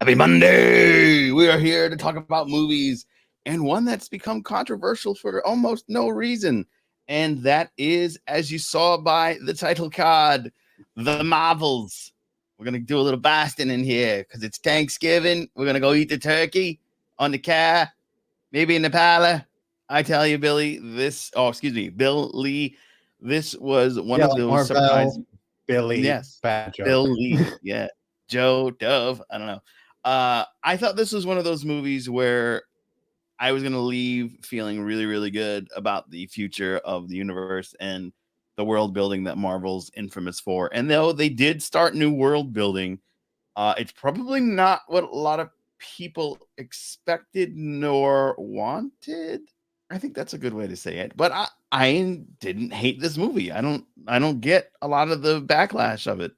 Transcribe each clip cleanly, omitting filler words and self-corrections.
Happy Monday! We are here to talk about movies and one that's become controversial for almost no reason. And that is, as you saw by the title card, The Marvels. We're going to do a little Boston in here because it's Thanksgiving. We're going to go eat the turkey on the car, maybe in the parlor. I tell you, Billy, Bill Lee, this was one of those surprises. Billy, Yes, bad joke. Bill Lee, yeah, Joe Dove. I don't know. I thought this was one of those movies where I was gonna leave feeling really, really good about the future of the universe and the world building that Marvel's infamous for. And though they did start new world building, it's probably not what a lot of people expected nor wanted. I think that's a good way to say it. But I didn't hate this movie. I don't get a lot of the backlash of it.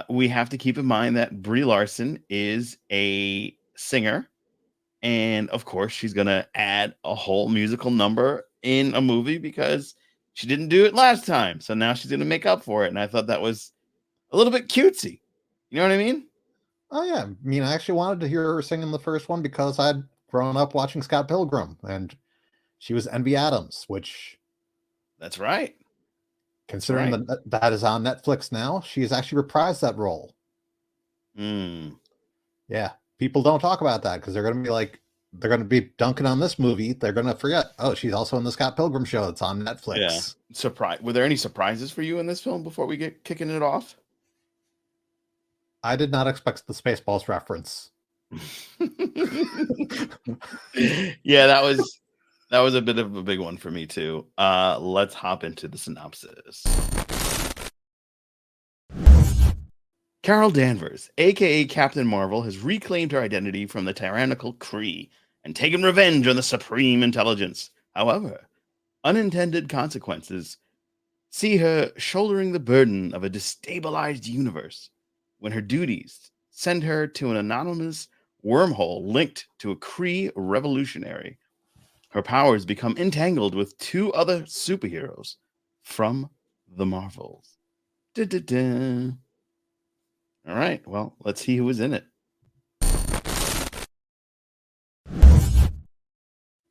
We have to keep in mind that Brie Larson is a singer, and of course, she's gonna add a whole musical number in a movie because she didn't do it last time. So now she's gonna make up for it. And I thought that was a little bit cutesy. You know what I mean? Oh yeah, I mean, I actually wanted to hear her sing in the first one because I'd grown up watching Scott Pilgrim, and she was Envy Adams, which, That's right. considering right. that is on Netflix now, she has actually reprised that role. Mm. Yeah, people don't talk about that because they're going to be dunking on this movie. They're going to forget, oh, she's also in the Scott Pilgrim show that's on Netflix. Yeah. Surprise. Were there any surprises for you in this film before we get kicking it off? I did not expect the Spaceballs reference. Yeah, that was a bit of a big one for me too. Let's hop into the synopsis. Carol Danvers, aka Captain Marvel, has reclaimed her identity from the tyrannical Kree and taken revenge on the supreme intelligence. However, unintended consequences see her shouldering the burden of a destabilized universe when her duties send her to an anonymous wormhole linked to a Kree revolutionary. Her powers become entangled with two other superheroes from the Marvels. Da-da-da. All right, well, let's see who was in it.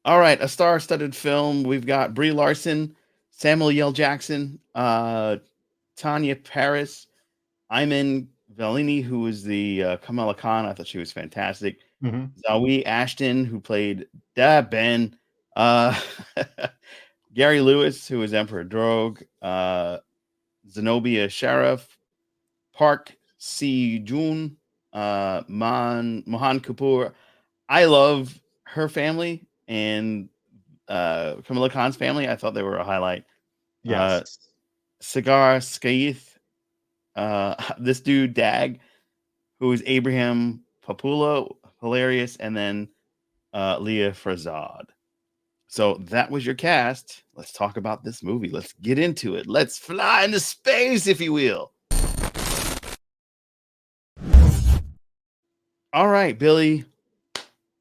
All right, a star-studded film. We've got Brie Larson, Samuel L. Jackson, Tanya Paris, Iman Vellini, who was the Kamala Khan. I thought she was fantastic. Mm-hmm. Zawe Ashton, who played Da Ben. Uh, Gary Lewis, who was Emperor Drogue. Zenobia Sheriff. Park Si-joon. Mohan Kapoor. I love her family and Kamala Khan's family. I thought they were a highlight. Yes. Sagar Skaith, this dude Dag, who is Abraham Papula, hilarious, and then Leah Frazad. So that was your cast. Let's talk about this movie. Let's get into it. Let's fly into space, if you will. All right, Billy,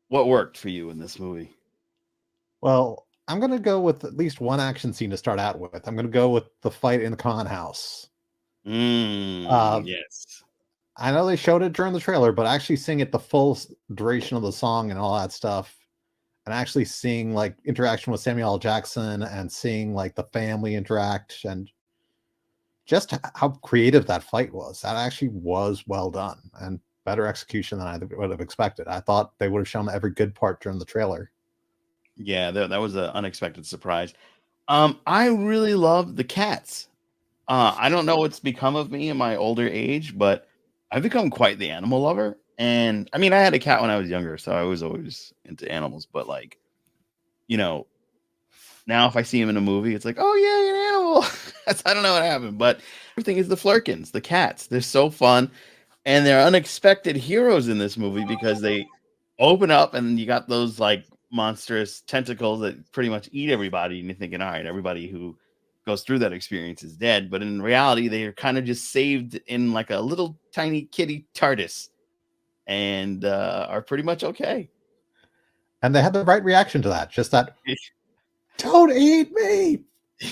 what worked for you in this movie? Well, I'm going to go with at least one action scene to start out with. I'm going to go with the fight in the con house. Yes. I know they showed it during the trailer, but actually seeing it the full duration of the song and all that stuff, and actually seeing like interaction with Samuel L. Jackson and seeing like the family interact and just how creative that fight was. That actually was well done and better execution than I would have expected. I thought they would have shown every good part during the trailer. Yeah, that was an unexpected surprise. I really love the cats. I don't know what's become of me in my older age, but I've become quite the animal lover. And I mean, I had a cat when I was younger, so I was always into animals. But like, you know, now if I see him in a movie, it's like, oh yeah, you're an animal. I don't know what happened, but everything is the Flurkins, the cats. They're so fun, and they're unexpected heroes in this movie because they open up and you got those like monstrous tentacles that pretty much eat everybody, and you're thinking, all right, everybody who goes through that experience is dead. But in reality, they are kind of just saved in like a little tiny kitty TARDIS and are pretty much okay. And they had the right reaction to that. Just that, don't eat me.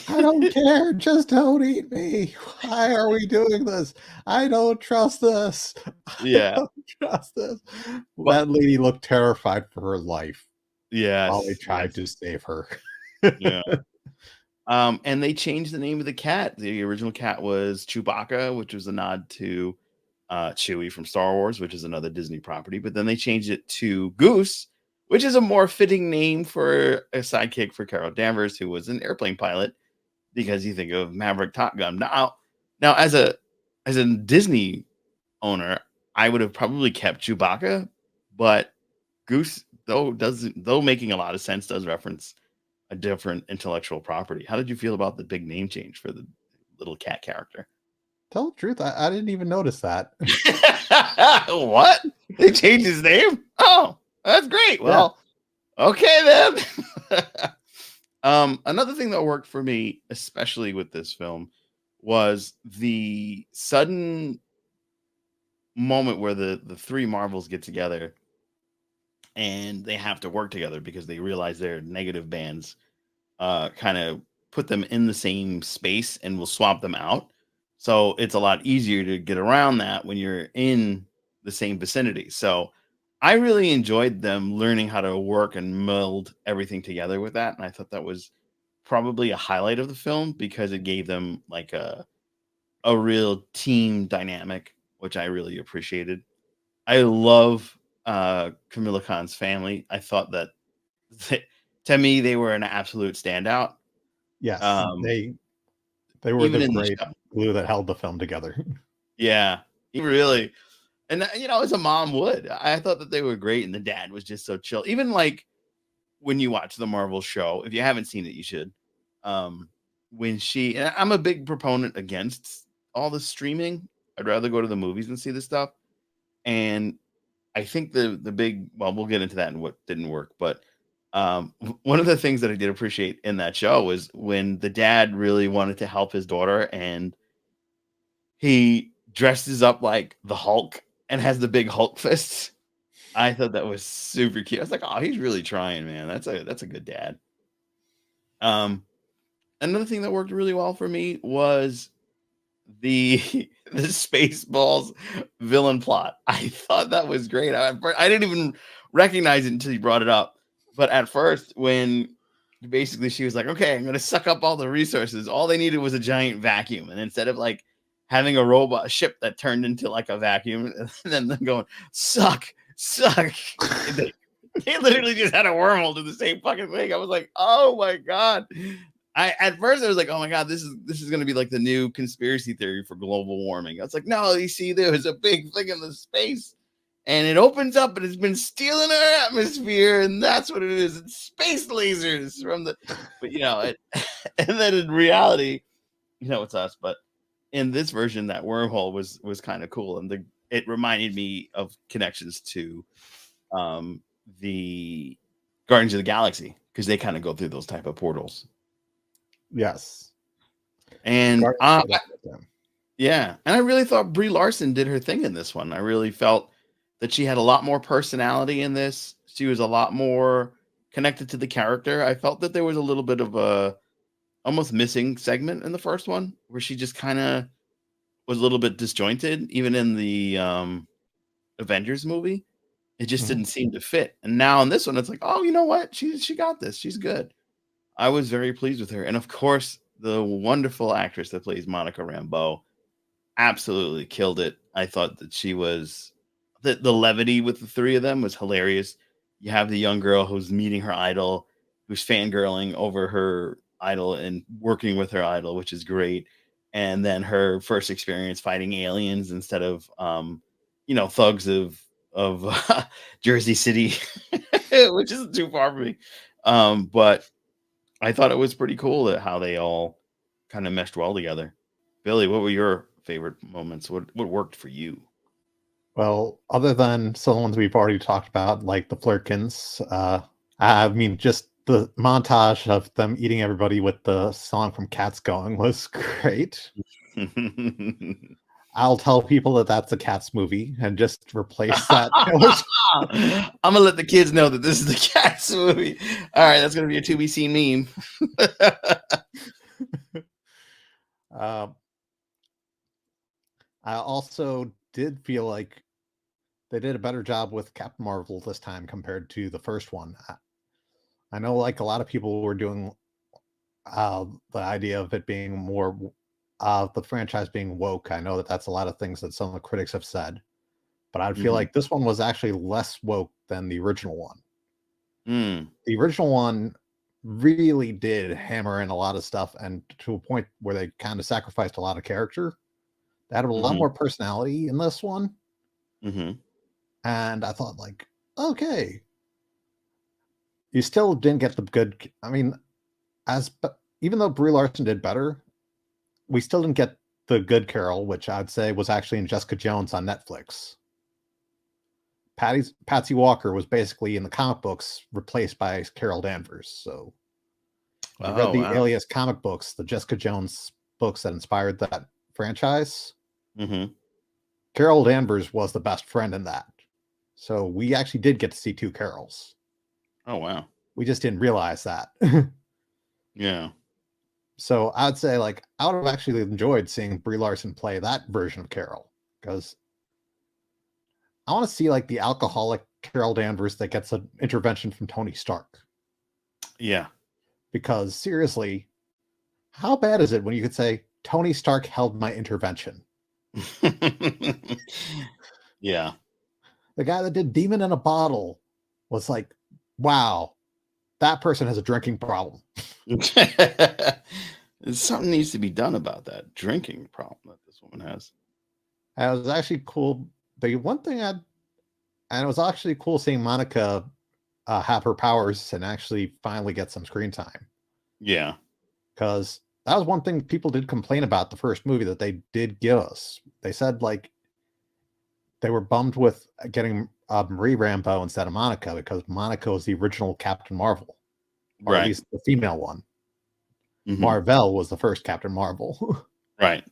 I don't care. Just don't eat me. Why are we doing this? I don't trust this. I Yeah, don't trust this. but That lady looked terrified for her life while they yes, tried yes, to save her. yeah. And they changed the name of the cat. The original cat was Chewbacca, which was a nod to Chewie from Star Wars, which is another Disney property. But then they changed it to Goose, which is a more fitting name for a sidekick for Carol Danvers, who was an airplane pilot, because you think of Maverick Top Gun. Now as a Disney owner, I would have probably kept Chewbacca, but Goose, though making a lot of sense, does reference a different intellectual property. How did you feel about the big name change for the little cat character? Tell the truth, I didn't even notice that. What? They changed his name? Oh, that's great. Yeah. Well, okay then. Another thing that worked for me, especially with this film, was the sudden moment where the three Marvels get together and they have to work together because they realize they're negative bands, kind of put them in the same space and will swap them out. So it's a lot easier to get around that when you're in the same vicinity. So I really enjoyed them learning how to work and meld everything together with that. And I thought that was probably a highlight of the film because it gave them like a real team dynamic, which I really appreciated. I love Camilla Khan's family. I thought that to me they were an absolute standout. Yes, Um, they were even the in the great show. glue that held the film together. Yeah, he really. And as a mom would. I thought that they were great, and the dad was just so chill. Even like when you watch the Marvel show, if you haven't seen it, you should. Um, when and I'm a big proponent against all the streaming. I'd rather go to the movies and see the stuff. And I think the big well, we'll get into that and what didn't work, but one of the things that I did appreciate in that show was when the dad really wanted to help his daughter and he dresses up like the Hulk and has the big Hulk fists. I thought that was super cute. I was like, "Oh, he's really trying, man. That's a good dad." Um, Another thing that worked really well for me was the the Spaceballs villain plot. I thought that was great. I didn't even recognize it until you brought it up. But at first, when basically she was like, "Okay, I'm going to suck up all the resources," all they needed was a giant vacuum, and instead of like having a robot ship that turned into like a vacuum, and then them going suck, suck, they literally just had a wormhole to the same fucking thing. I was like, "Oh my god." I at first I was like, "Oh my god, this is going to be like the new conspiracy theory for global warming." I was like, "No, you see, there was a big thing in the space, and it opens up, and it's been stealing our atmosphere, and that's what it is. It's space lasers from the." But and then in reality, it's us. But in this version, that wormhole was kind of cool, and it reminded me of connections to um the Guardians of the Galaxy because they kind of go through those type of portals. Yes. And Guardians did that with them. yeah, and I really thought Brie Larson did her thing in this one. I really felt that she had a lot more personality in this. She was a lot more connected to the character. I felt that there was a little bit of a almost missing segment in the first one where she just kind of was a little bit disjointed, even in the Avengers movie. It just Mhm. didn't seem to fit. And now in this one, it's like, oh, you know what? She got this. She's good. I was very pleased with her. And of course, the wonderful actress that plays Monica Rambeau absolutely killed it. I thought that she was the levity with the three of them was hilarious. You have the young girl who's meeting her idol, who's fangirling over her idol and working with her idol, which is great. And then her first experience fighting aliens instead of thugs of Jersey City, which isn't too far from me. But I thought it was pretty cool that how they all kind of meshed well together. Billy, what were your favorite moments? What worked for you? Well, other than some of the ones we've already talked about, like the Flirkins, I mean, just the montage of them eating everybody with the song from Cats going was great. I'll tell people that that's a Cats movie and just replace that. I'm gonna let the kids know that this is the Cats movie. All right, that's gonna be a to be seen meme. Uh, I also did feel like they did a better job with Captain Marvel this time compared to the first one. I know, like, a lot of people were doing the idea of it being more, the franchise being woke. I know that that's a lot of things that some of the critics have said, but I feel Mhm. like this one was actually less woke than the original one. Mm. The original one really did hammer in a lot of stuff, and to a point where they kind of sacrificed a lot of character. They had a lot Mhm. more personality in this one, Mhm. and I thought, like, okay, you still didn't get the good. I mean, even though Brie Larson did better, we still didn't get the good Carol, which I'd say was actually in Jessica Jones on Netflix. Patsy Walker was basically in the comic books replaced by Carol Danvers. So if you read Oh, the wow. Alias comic books, the Jessica Jones books that inspired that franchise, Mhm. Carol Danvers was the best friend in that. So we actually did get to see two Carols. Oh, wow. We just didn't realize that. Yeah. So I'd say, like, I would have actually enjoyed seeing Brie Larson play that version of Carol, because I want to see, like, the alcoholic Carol Danvers that gets an intervention from Tony Stark. Yeah. Because seriously, how bad is it when you could say Tony Stark held my intervention? Yeah. The guy that did Demon in a Bottle was like, wow, that person has a drinking problem. Something needs to be done about that drinking problem that this woman has. And it was actually cool. The one thing I And it was actually cool seeing Monica have her powers and actually finally get some screen time, Yeah. because that was one thing people did complain about the first movie that they did give us. They said, like, they were bummed with getting Marie Rambeau instead of Monica, because Monica was the original Captain Marvel, or at Right. least the female one. Mhm. Marvel was the first Captain Marvel, Right.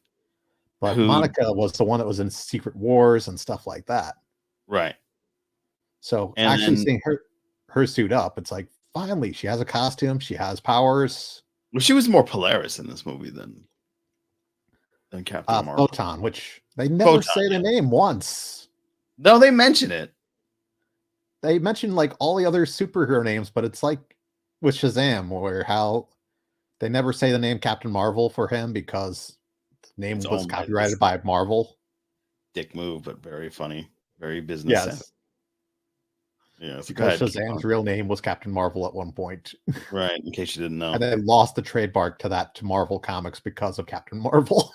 but Who Monica was the one that was in Secret Wars and stuff like that. right. So And actually then seeing her suit up, it's like, finally she has a costume, she has powers. well, she was more Polaris in this movie than Captain Marvel. Photon, which they never Photon, say the yeah. name once. No, they mention it. They mention, like, all the other superhero names, but it's like with Shazam, where how they never say the name Captain Marvel for him because the It's name was owned by this copyrighted by Marvel. dick move, but very funny, very business savvy. Yes, Yeah, so go because ahead, keep Shazam's on. real name was Captain Marvel at one point, Right, in case you didn't know. and they lost the trademark to that to Marvel Comics because of Captain Marvel.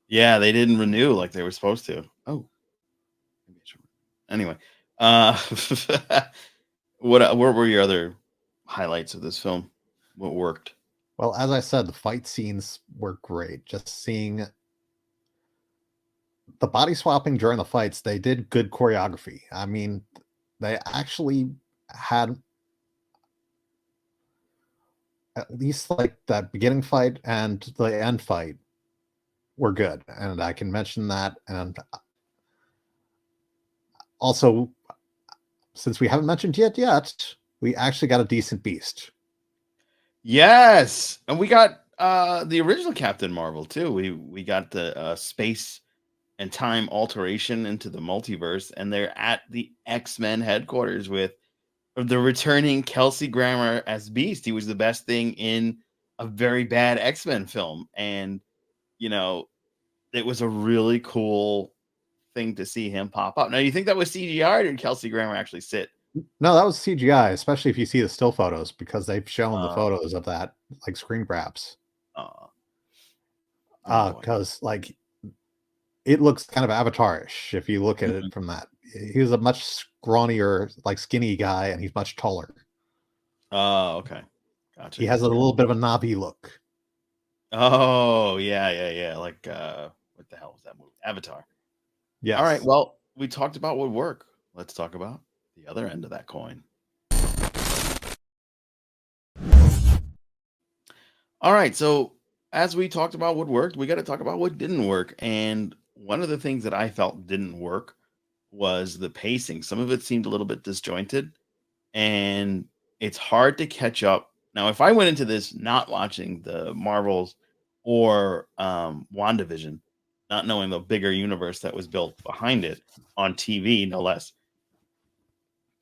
Yeah, they didn't renew like they were supposed to. Oh, maybe I should anyway, uh, what were your other highlights of this film? What worked? Well, as I said, the fight scenes were great. Just seeing the body swapping during the fights, they did good choreography. I mean, they actually had at least, like, that beginning fight and the end fight were good, and I can mention that. And also, since we haven't mentioned yet, we actually got a decent beast. Yes, and we got the original Captain Marvel too. We got the space and time alteration into the multiverse, and they're at the X-Men headquarters with the returning Kelsey Grammer as Beast. He was the best thing in a very bad X-Men film, and you know, it was a really cool thing to see him pop up. Now, you think that was CGI, or did Kelsey Grammer actually sit? No, that was CGI, especially if you see the still photos, because they've shown the Uh, photos of that, like, screen grabs. uh, oh boy. Because, like, it looks kind of Avatarish if you look at Mhm. it from that. He was a much scrawnier, like, skinny guy, and he's much taller. Oh, okay, gotcha, He has a gotcha. little bit of a knobby look. Oh, yeah, yeah, yeah. Like, what the hell was that movie? Avatar. All right. Yes. Well, we talked about what work. Let's talk about the other end of that coin. All right. So, as we talked about what worked, we got to talk about what didn't work. And one of the things that I felt didn't work was the pacing. Some of it seemed a little bit disjointed, and it's hard to catch up. Now, if I went into this not watching the Marvels or WandaVision, not knowing the bigger universe that was built behind it on TV, no less.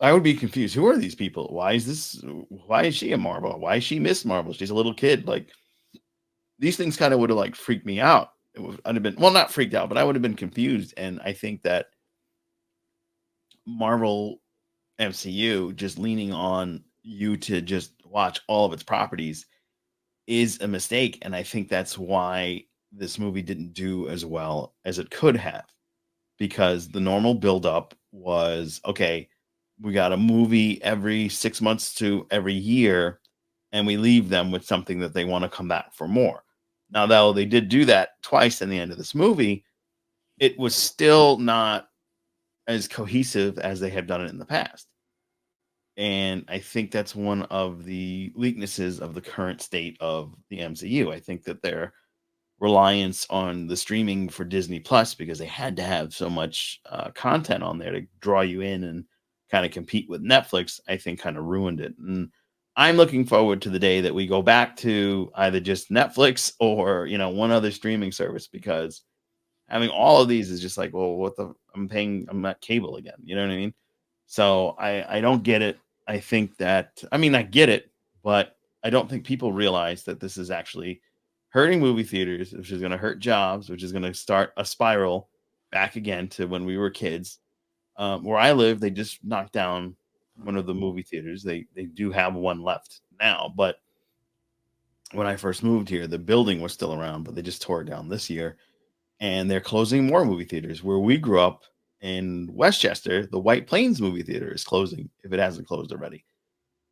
I would be confused. Who are these people? Why is this? Why is she a Marvel? Why is she Miss Marvel? She's a little kid. Like these things kind of would have like freaked me out. I'd have been well, not freaked out, but I would have been confused. And I think that Marvel MCU just leaning on you to just watch all of its properties is a mistake. And I think that's why this movie didn't do as well as it could have, because the normal buildup was okay, we got a movie every 6 months to every year, and we leave them with something that they want to come back for more. Now, though they did do that twice in the end of this movie, it was still not as cohesive as they have done it in the past. And I think that's one of the weaknesses of the current state of the MCU. I think that their reliance on the streaming for Disney Plus, because they had to have so much content on there to draw you in and kind of compete with Netflix, I think kind of ruined it. And I'm looking forward to the day that we go back to either just Netflix or, one other streaming service, because having all of these is just like, well, I'm at cable again. You know what I mean? So I don't get it. I think that, I mean, I get it, but I don't think people realize that this is actually hurting movie theaters, which is going to hurt jobs, which is going to start a spiral back again to when we were kids. Where I live, they just knocked down one of the movie theaters. They do have one left now, but when I first moved here, the building was still around, but they just tore it down this year, and they're closing more movie theaters. Where we grew up in Westchester, the White Plains movie theater is closing if it hasn't closed already.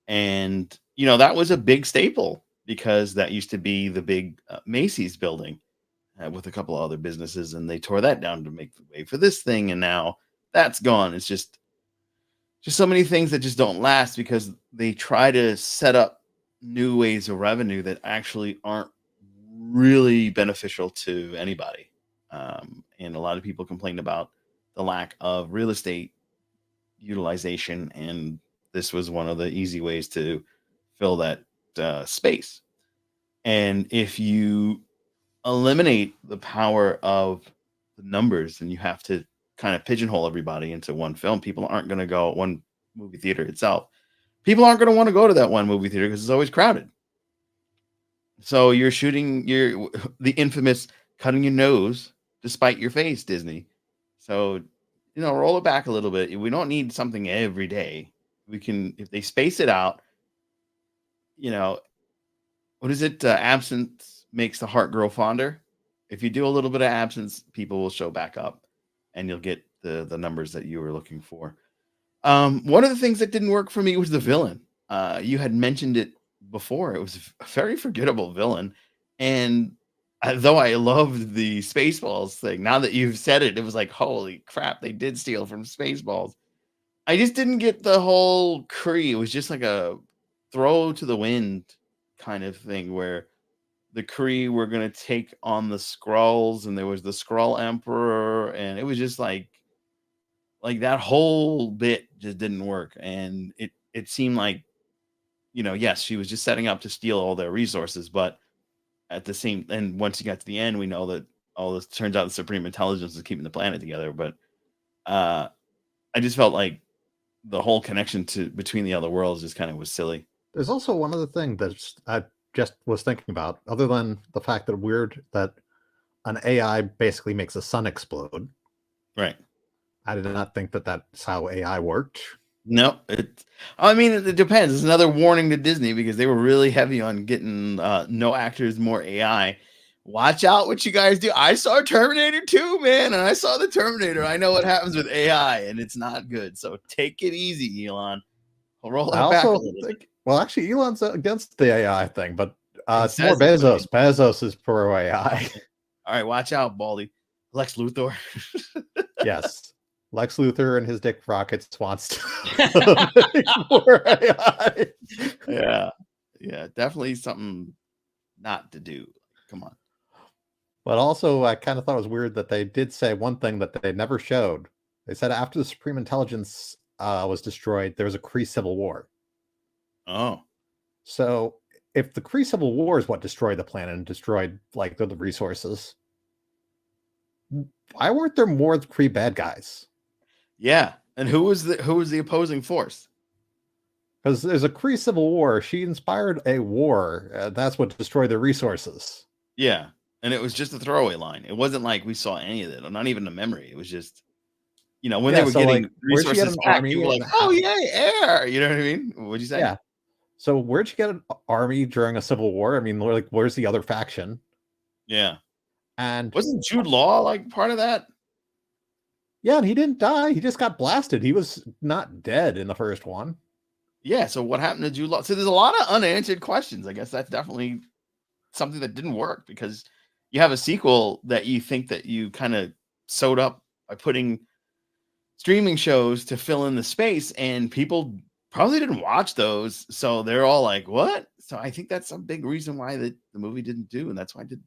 And that was a big staple because that used to be the big Macy's building with a couple of other businesses, and they tore that down to make the way for this thing, and now that's gone. It's just so many things that just don't last because they try to set up new ways of revenue that actually aren't really beneficial to anybody. And a lot of people complain about the lack of real estate utilization, and this was one of the easy ways to fill that space. And if you eliminate the power of the numbers and you have to kind of pigeonhole everybody into one film, people aren't going to go one movie theater itself. People aren't going to want to go to that one movie theater because it's always crowded. So you're shooting the infamous cutting your nose despite your face, Disney. So, roll it back a little bit. We don't need something every day. We can, if they space it out, you know, what is it? Absence makes the heart grow fonder. If you do a little bit of absence, people will show back up, and you'll get the numbers that you were looking for. One of the things that didn't work for me was the villain. You had mentioned it before. It was a very forgettable villain, and though I loved the Spaceballs thing, now that you've said it, it was like, holy crap, they did steal from Spaceballs. I just didn't get the whole Kree. It was just like a throw to the wind kind of thing where the Kree were gonna take on the Skrulls, and there was the Skrull Emperor, and it was just like that whole bit just didn't work. And it seemed like, yes, she was just setting up to steal all their resources, but at the same, and once you got to the end, we know that all this turns out the Supreme Intelligence is keeping the planet together. But uh I just felt like the whole connection to between the other worlds just kind of was silly. There's also one other thing that I just was thinking about, other than the fact that weird that an AI basically makes a sun explode. Right. I did not think that that's how AI worked. No, I mean, it depends. It's another warning to Disney because they were really heavy on getting no actors, more AI. Watch out what you guys do. I saw Terminator 2, man, and I saw the Terminator. I know what happens with AI, and it's not good. So take it easy, Elon. I'll roll I that back a also little bit. think, well, actually, Elon's against the AI thing, but He it's more says it, but Bezos. Bezos is pro AI. all right, watch out, Baldy. Lex Luthor. Yes. Lex Luthor and his dick rockets wants to make more AI. Yeah. Yeah, definitely something not to do. Come on. But also, I kind of thought it was weird that they did say one thing that they never showed. They said after the Supreme Intelligence was destroyed, there was a Kree civil war. Oh. So if the Kree Civil War is what destroyed the planet and destroyed like the resources, why weren't there more Kree bad guys? Yeah. And who was the opposing force? Because there's a Kree Civil War. She inspired a war. That's what destroyed the resources. Yeah. And it was just a throwaway line. It wasn't like we saw any of it, or not even a memory. It was just, when they were so getting like, where'd you get resources an back, army? people were like, oh, yay, air. You know what I mean? What'd you say? Yeah. So where'd you get an army during a civil war? I mean, like, where's the other faction? Yeah. And wasn't Jude Law like part of that? Yeah, and he didn't die. He just got blasted. He was not dead in the first one. Yeah. So what happened to Jude Law? So there's a lot of unanswered questions. I guess that's definitely something that didn't work, because you have a sequel that you think that you kind of sewed up by putting streaming shows to fill in the space, and people probably didn't watch those. So they're all like, what? So I think that's a big reason why the movie didn't do, and that's why it didn't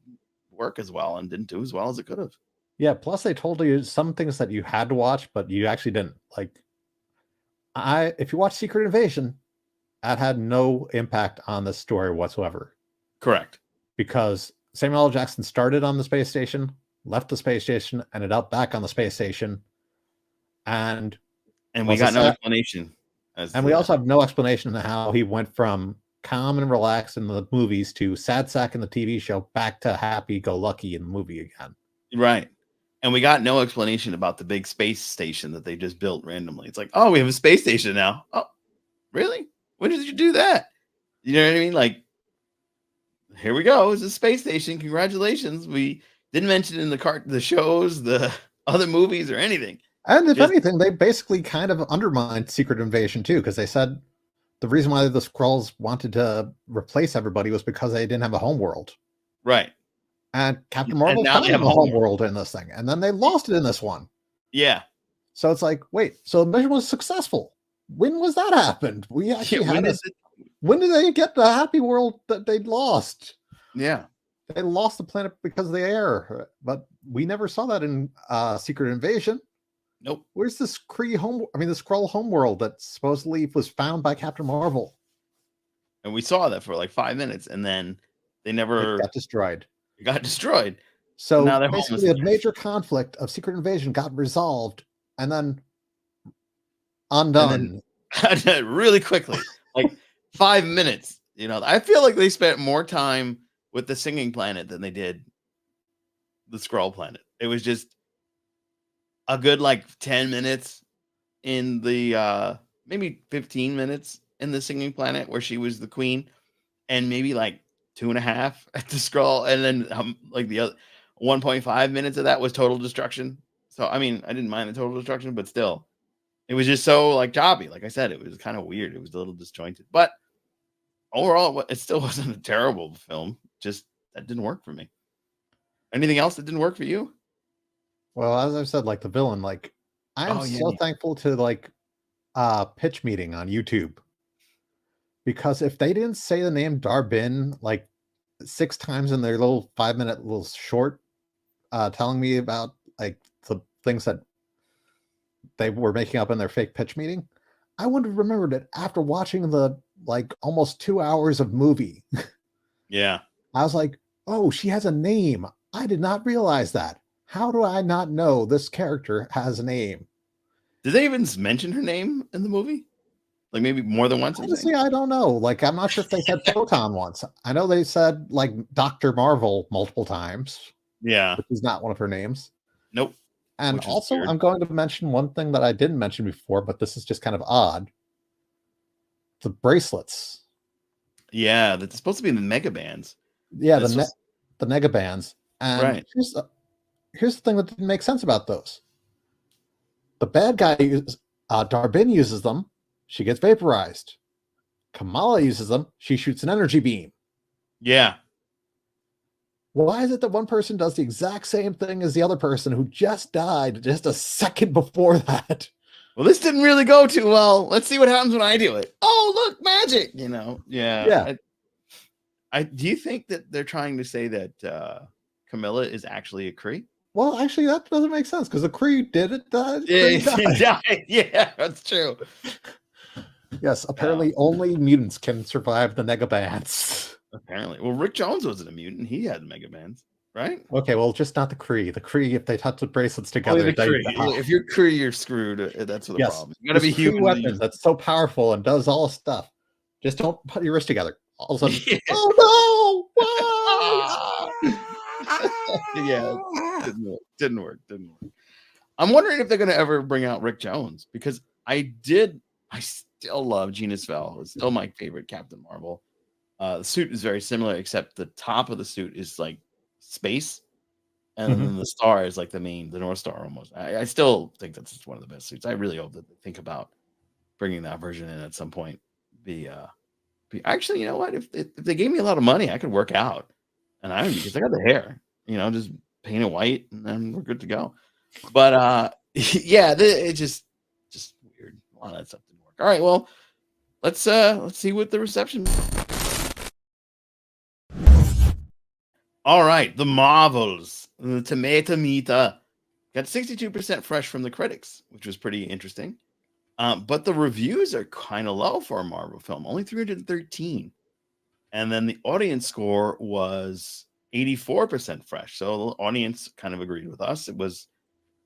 work as well and didn't do as well as it could have. Yeah, plus they told you some things that you had to watch, but you actually didn't. Like, if you watch Secret Invasion, that had no impact on the story whatsoever. Correct. Because Samuel L. Jackson started on the space station, left the space station, ended up back on the space station, and we got no explanation. And we also have no explanation of how he went from calm and relaxed in the movies to sad sack in the TV show back to happy go lucky in the movie again. Right. And we got no explanation about the big space station that they just built randomly. It's like, oh, we have a space station now. Oh, really? When did you do that? You know what I mean? Like, here we go. It's a space station. Congratulations. We didn't mention in the shows, the other movies, or anything. And if anything, they basically kind of undermined Secret Invasion too, because they said the reason why the Skrulls wanted to replace everybody was because they didn't have a home world. Right. And Captain Marvel found a home world in this thing, and then they lost it in this one. Yeah. So it's like, wait, so the mission was successful. When was that happened? We actually when did they get the happy world that they'd lost? Yeah. They lost the planet because of the air, but we never saw that in Secret Invasion. Nope. Where's this the Skrull homeworld that supposedly was found by Captain Marvel? And we saw that for like 5 minutes, and then it got destroyed. It got destroyed. So now basically the major conflict of Secret Invasion got resolved and then undone. And then really quickly, like 5 minutes. I feel like they spent more time with the singing planet than they did the Skrull planet. It was just a good like 10 minutes in the maybe 15 minutes in the singing planet where she was the queen, and maybe like 2.5 at the Skrull, and then like the other 1.5 minutes of that was total destruction. So I mean, I didn't mind the total destruction, but still, it was just so like choppy. Like I said, it was kind of weird. It was a little disjointed, but overall, it still wasn't a terrible film. Just that didn't work for me. Anything else that didn't work for you? Well, as I've said, like the villain, like I am so thankful to like pitch meeting on YouTube, because if they didn't say the name Dar-Benn like 6 times in their little 5-minute little short telling me about like the things that they were making up in their fake pitch meeting, I wouldn't have remembered it after watching the like almost 2 hours of movie. Yeah. I was like, oh, she has a name. I did not realize that. How do I not know this character has a name? Did they even mention her name in the movie? Like maybe more than once? Honestly, I don't know. Like, I'm not sure if they said Photon once. I know they said like Dr. Marvel multiple times. Yeah. Which is not one of her names. Nope. And also, I'm going to mention one thing that I didn't mention before, but this is just kind of odd. The bracelets. Yeah, that's supposed to be in the mega bands. Yeah, the mega bands. And right. Here's the thing that didn't make sense about those. The bad guy, Dar-Benn uses them. She gets vaporized. Kamala uses them. She shoots an energy beam. Yeah. Why is it that one person does the exact same thing as the other person who just died just a second before that? Well, this didn't really go too well. Let's see what happens when I do it. Oh, look, magic. Yeah. Yeah. Do you think that they're trying to say that Camilla is actually a Kree? Well, actually, that doesn't make sense because the Kree did it. Died. Yeah, that's true. Yes, apparently only mutants can survive the negabands. Apparently. Well, Rick Jones wasn't a mutant. He had Mega Man's, right? Okay, well, just not the Kree. The Kree, if they touch the bracelets Only together, the they Kree. If you're Kree, you're screwed. That's the yes, problem. You gotta this be Kree human to weapon use that's so powerful and does all stuff. Just don't put your wrist together. All of a sudden, it. Yeah. oh no! Ah! Yeah. Whoa! Didn't work. Didn't work. Didn't work. I'm wondering if they're gonna ever bring out Rick Jones because I still love Gina Svell. It's still my favorite Captain Marvel. The suit is very similar, except the top of the suit is like space, and Mhm. then the star is like the North Star almost. I still think that's just one of the best suits. I really hope that they think about bringing that version in at some point. Actually, you know what? If they gave me a lot of money, I could work out, and I would because I got the hair. Just paint it white, and then we're good to go. But yeah, it's just weird. A lot of that stuff didn't work. All right, well, let's see what the reception. All right, the Marvels, the Tomato Meter got 62% fresh from the critics, which was pretty interesting. But the reviews are kind of low for a Marvel film, only 313. And then the audience score was 84% fresh. So the audience kind of agreed with us. It was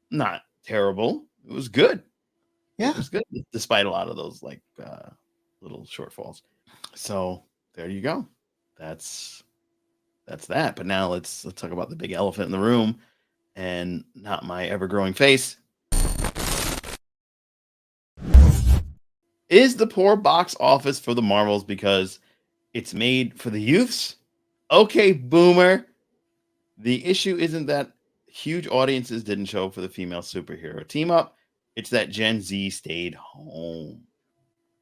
not terrible. It was good. It Yeah, was good, despite a lot of those like little shortfalls. So there you go. That's that's that. But now let's talk about the big elephant in the room and not my ever growing face. Is the poor box office for the Marvels because it's made for the youths? Okay, boomer. The issue isn't that huge audiences didn't show up for the female superhero team up. It's that Gen Z stayed home.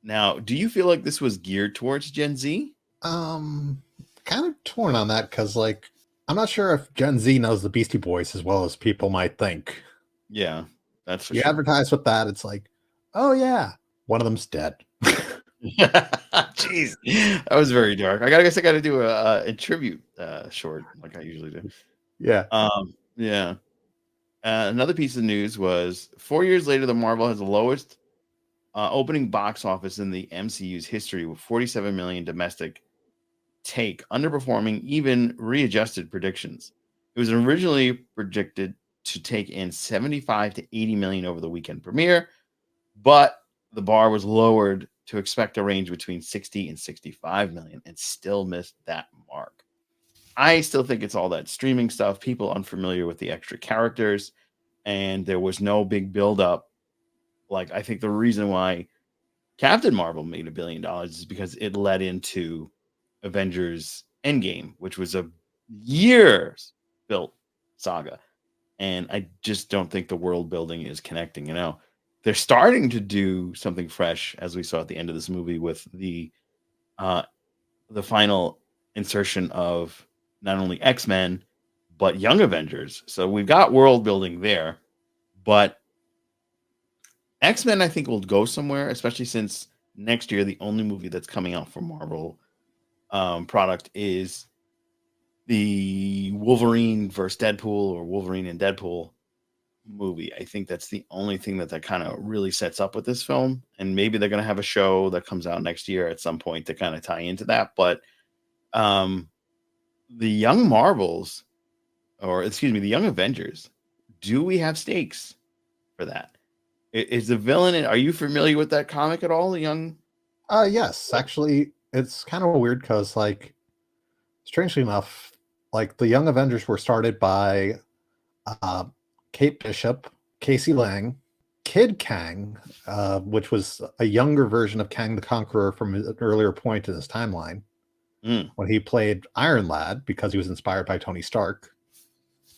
Now, do you feel like this was geared towards Gen Z? um, kind of torn on that because, like, I'm not sure if Gen Z knows the Beastie Boys as well as people might think. Yeah, that's for You sure. advertise with that, it's like, oh yeah, one of them's dead. Jeez, that was very dark. I gotta do a tribute short like I usually do. Yeah. Yeah. Another piece of news was 4 years later, the Marvel has the lowest opening box office in the MCU's history with 47 million domestic take, underperforming even readjusted predictions. It was originally projected to take in 75 to 80 million over the weekend premiere, but the bar was lowered to expect a range between 60 and 65 million and still missed that mark. I still think it's all that streaming stuff, people unfamiliar with the extra characters, and there was no big build up. Like, I think the reason why Captain Marvel made $1 billion is because it led into Avengers Endgame, which was a years built saga. And I just don't think the world building is connecting. They're starting to do something fresh, as we saw at the end of this movie with uh, the final insertion of not only X-Men but Young Avengers. So we've got world building there, but X-Men I think will go somewhere, especially since next year the only movie that's coming out from Marvel product is the Wolverine versus Deadpool or Wolverine and Deadpool movie. I think that's the only thing that kind of really sets up with this film. And maybe they're going to have a show that comes out next year at some point to kind of tie into that. But um, the Young Marvels, or excuse me, the Young Avengers, do we have stakes for that? Is the villain? Are you familiar with that comic at all? The Young. Yes, actually, it's kind of weird because, like, strangely enough, like the Young Avengers were started by uh, Kate Bishop, Casey Lang, Kid Kang, which was a younger version of Kang the Conqueror from an earlier point in his timeline Mm, when he played Iron Lad because he was inspired by Tony Stark,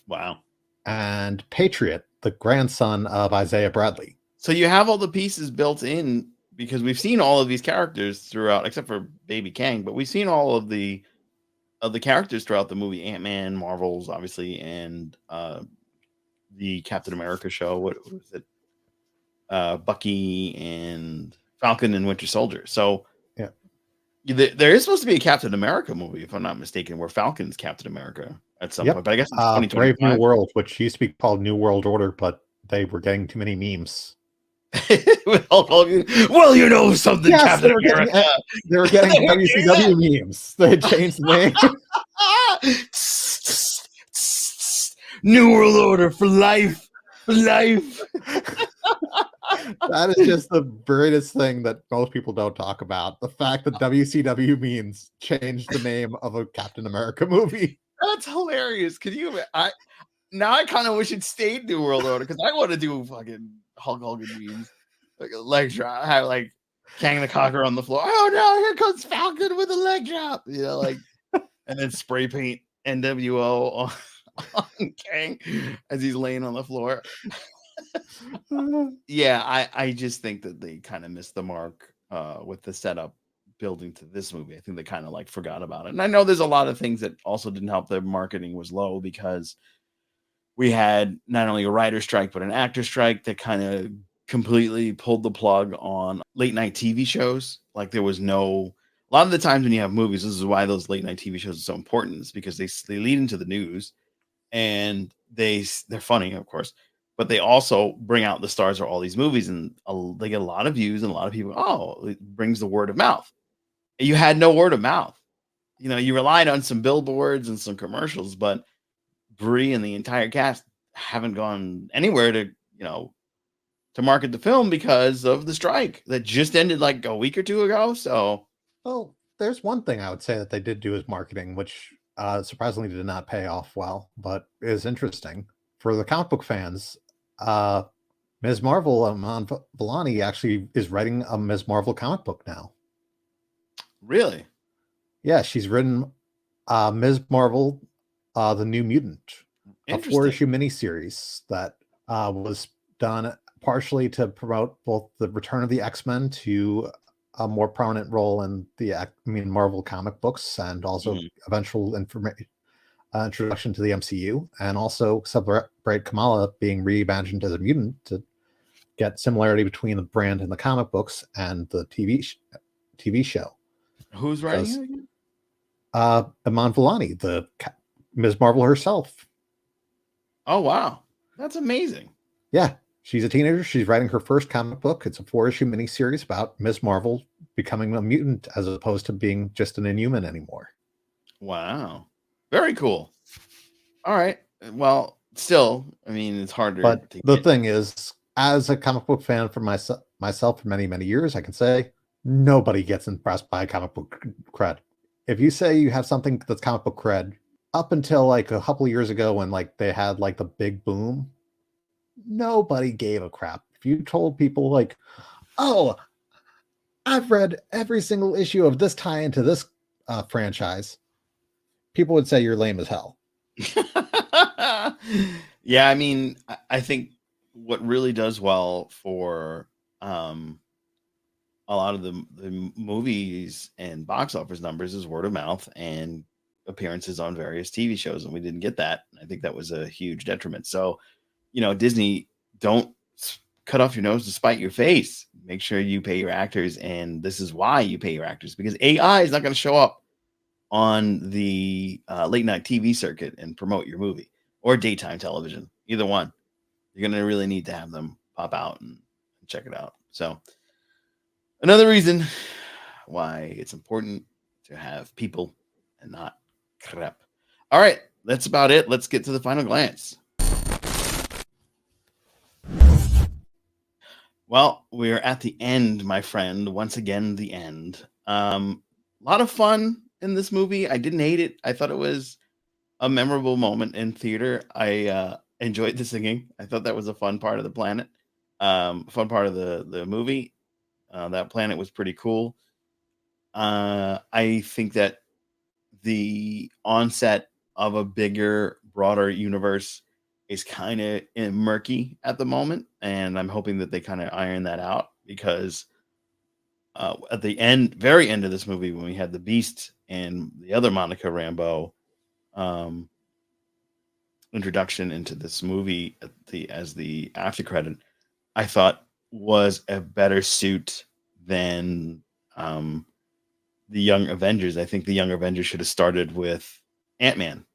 wow. and Patriot, the grandson of Isaiah Bradley. So you have all the pieces built in because we've seen all of these characters throughout, except for Baby Kang, but we've seen all of the characters throughout the movie. Ant-Man, Marvels, obviously, and the Captain America show. What was it? Bucky and Falcon and Winter Soldier. So Yeah. there is supposed to be a Captain America movie, if I'm not mistaken, where Falcon's Captain America at some point. Yep. But I guess it's Brave New 2025. World, which used to be called New World Order, but they were getting too many memes. With Hulk Hogan. Well, you know something, Yes, Captain America. they were getting WCW memes. They had changed the name. New World Order for life. For life. That is just the greatest thing that most people don't talk about. The fact that WCW memes changed the name of a Captain America movie. That's hilarious. Can you? Now I kind of wish it stayed New World Order because I want to do fucking Hulk Hogan memes, like a leg drop, have like Kang the Conqueror on the floor. Oh no, here comes Falcon with a leg drop. Like, and then spray paint NWO on Kang as he's laying on the floor. Yeah, I just think that they kind of missed the mark with the setup building to this movie. I think they kind of like forgot about it. And I know there's a lot of things that also didn't help. Their marketing was low because we had not only a writer strike but an actor strike that kind of completely pulled the plug on late night TV shows. Like there was no a lot of the times when you have movies, this is why those late night TV shows are so important, is because they lead into the news and they're funny, of course, but they also bring out the stars of all these movies and they get a lot of views and a lot of people. Oh, it brings the word of mouth. You had no word of mouth. You relied on some billboards and some commercials, but Brie and the entire cast haven't gone anywhere to market the film because of the strike that just ended like a week or two ago. So, Well, there's one thing I would say that they did do as marketing, which surprisingly did not pay off well, but is interesting for the comic book fans. Uh, Ms. Marvel, Iman Vellani, actually is writing a Ms. Marvel comic book now. really Yeah, she's written Ms. Marvel, the New Mutant, a interesting. 4-issue miniseries that was done partially to promote both the return of the X-Men to a more prominent role in Marvel comic books, and also Mhm. eventual introduction to the MCU, and also celebrate Kamala being reimagined as a mutant to get similarity between the brand in the comic books and the TV show. Who's writing it Because again? Iman Vellani, Ms. Marvel herself. Oh wow, that's amazing. Yeah, she's a teenager. She's writing her first comic book. It's a 4-issue miniseries about Ms. Marvel becoming a mutant as opposed to being just an Inhuman anymore. Wow, very cool. All right. Well, still, I mean, it's harder But to the get. thing is, as a comic book fan for myself for many, many years, I can say nobody gets impressed by comic book cred. If you say you have something that's comic book cred, up until like a couple of years ago when like they had like the big boom, nobody gave a crap. If you told people like, "Oh, I've read every single issue of this tie into this franchise," people would say you're lame as hell. Yeah, I mean, I think what really does well for a lot of the movies and box office numbers is word of mouth and appearances on various TV shows, and we didn't get that. I think that was a huge detriment. So, Disney, don't cut off your nose to spite your face. Make sure you pay your actors, and this is why you pay your actors, because AI is not going to show up on the late night TV circuit and promote your movie or daytime television. Either one, you're going to really need to have them pop out and check it out. So, another reason why it's important to have people and not crap. All right, that's about it. Let's get to the final glance. Well, we're at the end, my friend. Once again, the end. A lot of fun in this movie. I didn't hate it. I thought it was a memorable moment in theater. I enjoyed the singing. I thought that was a fun part of the planet. Fun part of the movie. That planet was pretty cool. I think that the onset of a bigger, broader universe is kind of murky at the moment, and I'm hoping that they kind of iron that out because at the end, very end of this movie, when we had the Beast and the other Monica Rambeau um, introduction into this movie as the after credit, I thought was a better suit than the Young Avengers. I think the Young Avengers should have started with Ant-Man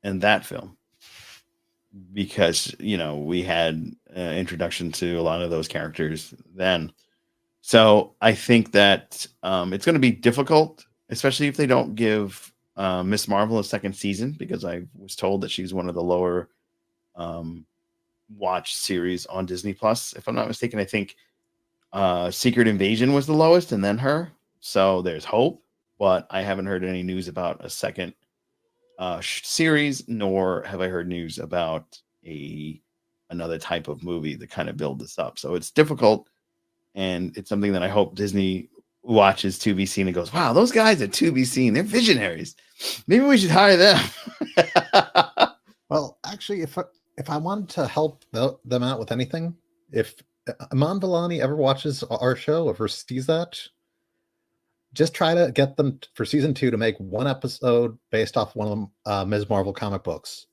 in that film. because we had introduction to a lot of those characters then. So I think that it's going to be difficult, especially if they don't give Miss Marvel a second season, because I was told that she's one of the lower um, watched series on Disney Plus. If I'm not mistaken, I think Secret Invasion was the lowest, and then her. So there's hope, but I haven't heard any news about a second series, nor have I heard news about a another type of movie to kind of build this up. So it's difficult, and it's something that I hope Disney watches to be seen and goes, "Wow, those guys at to be seen, they're visionaries. Maybe we should hire them." Well, actually, if I wanted to help them out with anything, if Iman Vellani ever watches our show, ever sees that, just try to get them for season 2 to make one episode based off one of the Ms. Marvel comic books.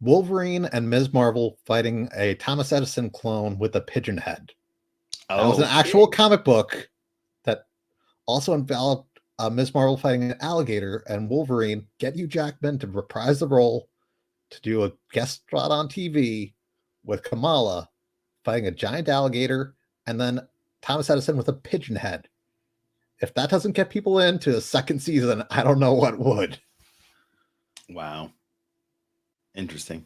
Wolverine and Ms. Marvel fighting a Thomas Edison clone with a pigeon head. That was an actual comic book that also involved Ms. Marvel fighting an alligator, and Wolverine get Hugh Jackman to reprise the role to do a guest spot on TV with Kamala fighting a giant alligator, and then Thomas Edison with a pigeon head. If that doesn't get people into a second season, I don't know what would. Wow. Interesting.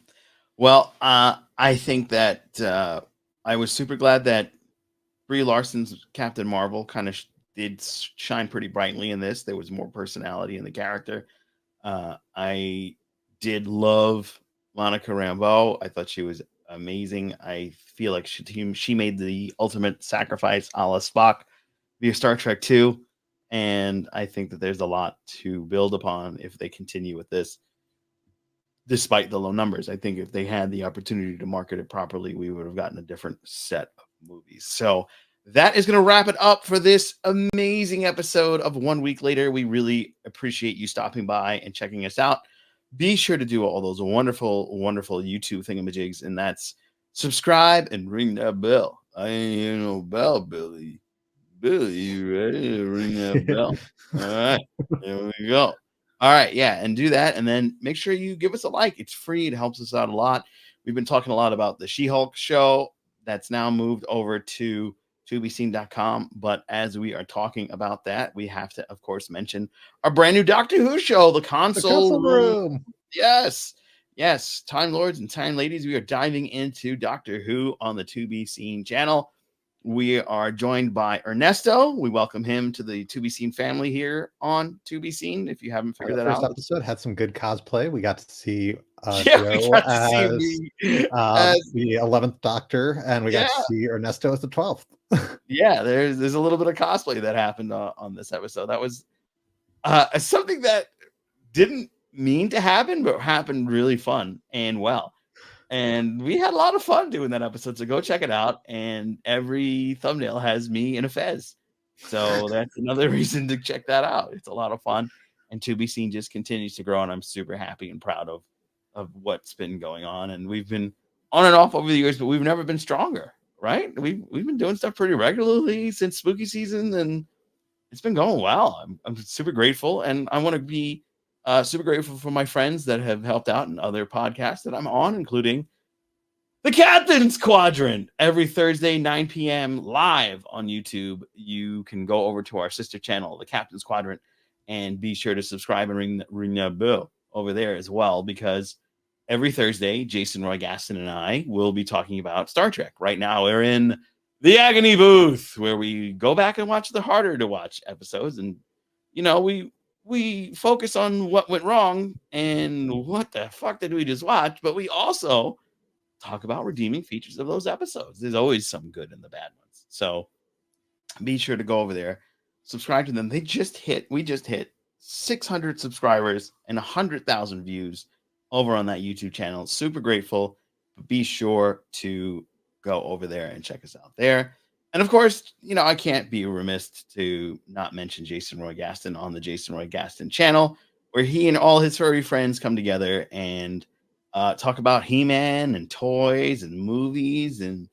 Well, I think that I was super glad that Brie Larson's Captain Marvel kind of did shine pretty brightly in this. There was more personality in the character. I did love Monica Rambeau. I thought she was amazing. I feel like she made the ultimate sacrifice a la Spock via Star Trek 2. And I think that there's a lot to build upon if they continue with this, despite the low numbers. I think if they had the opportunity to market it properly, we would have gotten a different set of movies. So that is going to wrap it up for this amazing episode of 1 Week Later. We really appreciate you stopping by and checking us out. Be sure to do all those wonderful, wonderful YouTube thingamajigs, and that's subscribe and ring that bell. I ain't hear no bell, Billy. Billy, you ready to ring that bell? All right, here we go. All right, yeah, and do that, and then make sure you give us a like. It's free. It helps us out a lot. We've been talking a lot about the She-Hulk show that's now moved over to tobeseen.com. But as we are talking about that, we have to, of course, mention our brand new Doctor Who show, The Console Room. Yes, yes, Time Lords and Time Ladies, we are diving into Doctor Who on the To Be Seen channel. We are joined by Ernesto. We welcome him to the To Be Seen family here on To Be Seen. If you haven't figured that first out, episode had some good cosplay. We got to see we got to see me as the 11th Doctor, and we got to see Ernesto as the 12th. Yeah, there's a little bit of cosplay that happened on this episode. That was something that didn't mean to happen, but happened really fun and well. And we had a lot of fun doing that episode. So go check it out. And every thumbnail has me in a fez. So that's another reason to check that out. It's a lot of fun. And To Be Seen just continues to grow. And I'm super happy and proud of what's been going on. And we've been on and off over the years, but we've never been stronger, right? We've been doing stuff pretty regularly since spooky season, and it's been going well. I'm super grateful. And I want to be super grateful for my friends that have helped out in other podcasts that I'm on, including the Captain's Quadrant every Thursday, 9 p.m. live on YouTube. You can go over to our sister channel, the Captain's Quadrant, and be sure to subscribe and ring that bell over there as well, because every Thursday, Jason Roy Gaston and I will be talking about Star Trek. Right now, we're in the Agony Booth, where we go back and watch the harder to watch episodes, and we focus on what went wrong and what the fuck did we just watch, but we also talk about redeeming features of those episodes. There's always some good in the bad ones. So be sure to go over there, subscribe to them. We just hit 600 subscribers and 100,000 views over on that YouTube channel. Super grateful. But be sure to go over there and check us out there. And of course, I can't be remiss to not mention Jason Roy Gaston on the Jason Roy Gaston channel, where he and all his furry friends come together and talk about He-Man and toys and movies and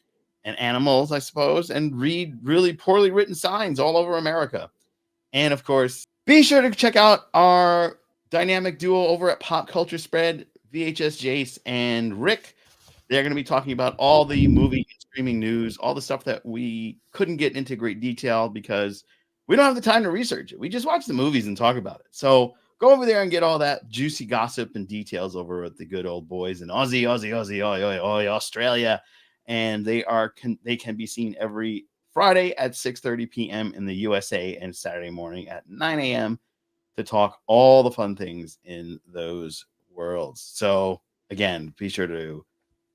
animals, I suppose, and read really poorly written signs all over America. And of course, be sure to check out our dynamic duo over at Pop Culture Spread. VHS Jace, and Rick. They're going to be talking about all the movie and streaming news, all the stuff that we couldn't get into great detail because we don't have the time to research it. We just watch the movies and talk about it. So go over there and get all that juicy gossip and details over with the good old boys in Aussie, oi, oi, oi, Australia. And they can be seen every Friday at 6:30 p.m. in the USA and Saturday morning at 9 a.m. to talk all the fun things in those worlds. So again, be sure to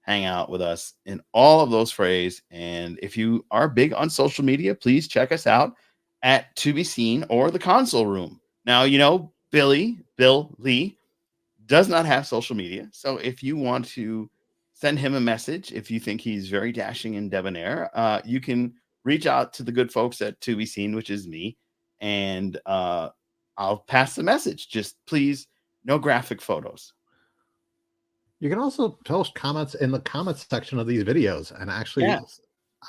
hang out with us in all of those phrases. And if you are big on social media, please check us out at To Be Seen or the Console Room. Now, Bill Lee does not have social media. So if you want to send him a message, if you think he's very dashing and debonair, you can reach out to the good folks at To Be Seen, which is me, and I'll pass the message. Just please, no graphic photos. You can also post comments in the comments section of these videos, and actually, Yeah.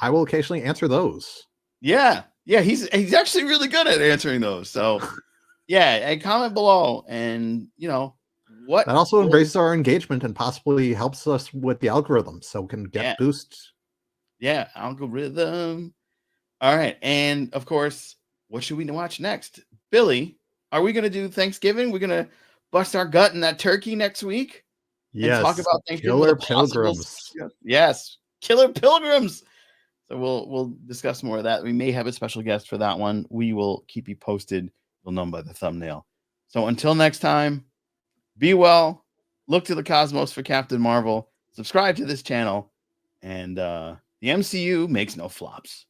I will occasionally answer those. Yeah. Yeah. He's actually really good at answering those. So yeah, and comment below and what That also will raises our engagement and possibly helps us with the algorithm, so we can yeah, get boosts. yeah, algorithm. All right. And of course, what should we watch next? Billy, are we gonna do Thanksgiving? We're gonna bust our gut in that turkey next week and talk Yes, about Thanksgiving with Killer a possible Pilgrims. special guest? Yes, Killer Pilgrims. So we'll discuss more of that. We may have a special guest for that one. We will keep you posted. You'll know by the thumbnail. So until next time, be well. Look to the cosmos for Captain Marvel. Subscribe to this channel, and the MCU makes no flops.